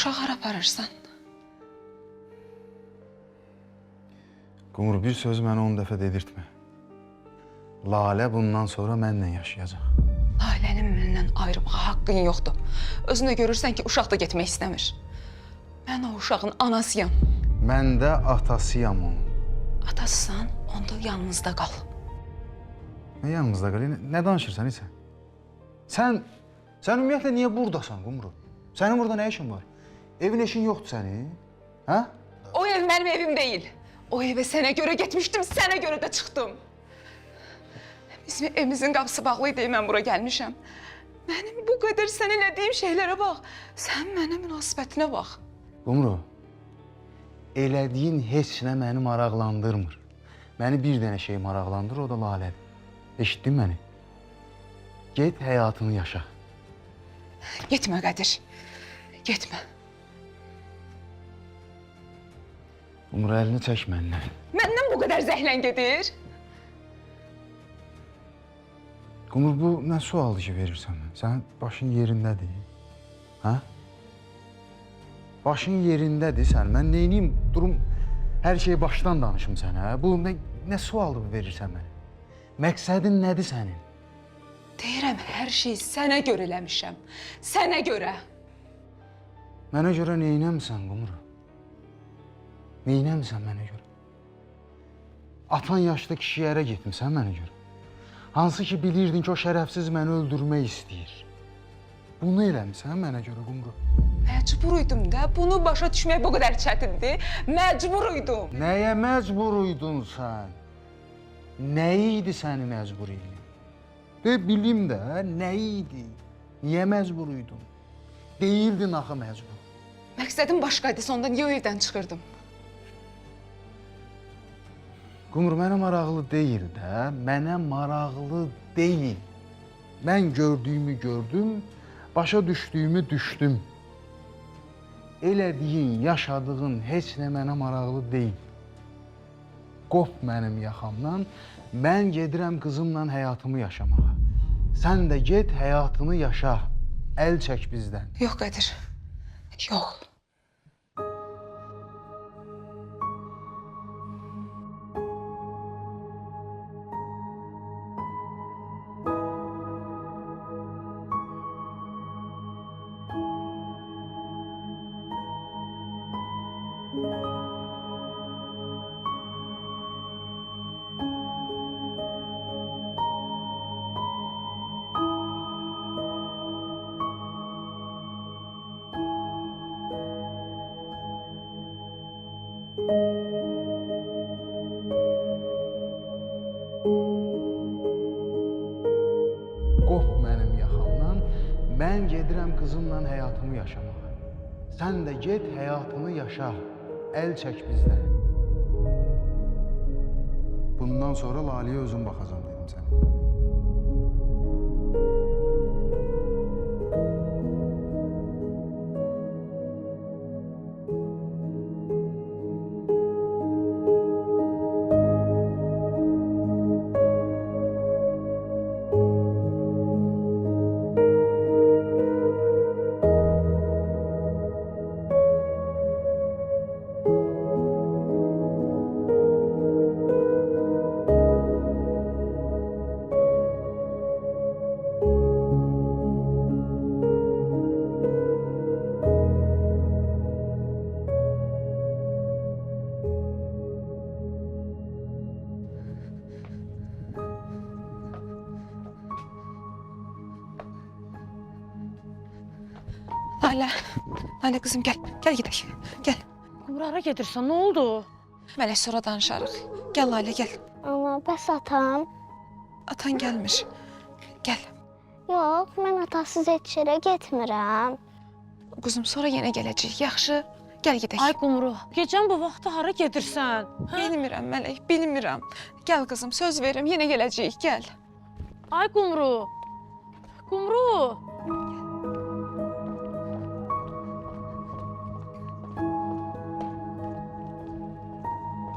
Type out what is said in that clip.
uşaq hara aparırsan. Qumru, bir söz mənə 10 dəfə dedirtmə. Lalə bundan sonra mənlə yaşayacaq. Lalənin məndən ayrılmağa haqqın yoxdur. Özün də görürsən ki, uşaq da getmək istəmir. Mən o uşağın anasıyam. Mən də atasıyam onun. Atasısan, onda yanınızda qal. Nə yanımızda qal? Nə danışırsan isə? Sən ümumiyyətlə niyə buradasan, Qumru? Sənin burada nə işin var? Evin eşin yoxdur sənin? Hə? O ev mənim evim deyil. O evə sənə görə getmişdim, sənə görə də çıxdım. Bizim evimizin qapısı bağlıydı, mən bura gəlmişəm. Mənim bu qədər sənə elədiyim şeylərə bax. Sən mənə münasibətinə bax. Qumru, elədiyin heç nə məni maraqlandırmır. Məni bir dənə şey maraqlandırır, o da Lalədir. Eşitdin məni? Get həyatını yaşa. Getmə Qədir, getmə. Qumru, əlini çək məndən. Məndən bu qədər zəhlən gedir. Qumru, bu nə sualdır ki verirsən mən? Sənin başın yerindədir. Hə? Başın yerindədir sən. Mən neyniyim? Durum, hər şeyi başdan danışım sənə. Bu nə sualdır bu verirsən mənə? Məqsədin nədir sənin? Deyirəm, hər şeyi sənə görə eləmişəm. Sənə görə. Mənə görə neynəmsən, Qumru? Neynəmsən mənə görə? Atan yaşlı kişiyə ərə getmisən mənə görə. Hansı ki bilirdin ki, o şərəfsiz məni öldürmək istəyir. Bunu eləmisən mənə görə, Qumru? Məcburuydum da, bunu başa düşmək bu qədər çətindir. Məcburuydum. Nəyə məcburuydun sən? Nə idi səni məcbur edin? De, bilim də, nə idi? Niyə məcburuydun? Deyildin axı məcbur. Məqsədim başqaydı, sonda niyə o evdən çıxırdım? Qumru, mənə maraqlı deyil də, mənə maraqlı deyil. Mən gördüyümü gördüm, başa düşdüyümü düşdüm. Elədiyin, yaşadığın heç nə mənə maraqlı deyil. Qop mənim yaxamdan, mən gedirəm qızımla həyatımı yaşamağa. Sən də get həyatını yaşa, əl çək bizdən. Yox Qədir, yox. Qop mənim yaxamdan, mən gedirəm qızımla həyatımı yaşamağa. Sən də get həyatını yaşa, əl çək bizdən. Bundan sonra Laləyə özüm baxacam dedim sənə. Lalə qızım gəl gedək, gəl. Qumru, hara gedirsən, nə oldu? Mələk, sonra danışarıq. Gəl Lalə, gəl. Ana, bəs atam? Atan gəlmir. Gəl. Yox, mən atasız heç yerə getmirəm. Quzum, sonra yenə gələcəyik, yaxşı? Gəl gedək. Ay Qumru, gecən bu vaxtda hara gedirsən? Bilmirəm Mələk, bilmirəm. Gəl qızım, söz verirəm, yenə gələcəyik, gəl. Ay Qumru, Qumru.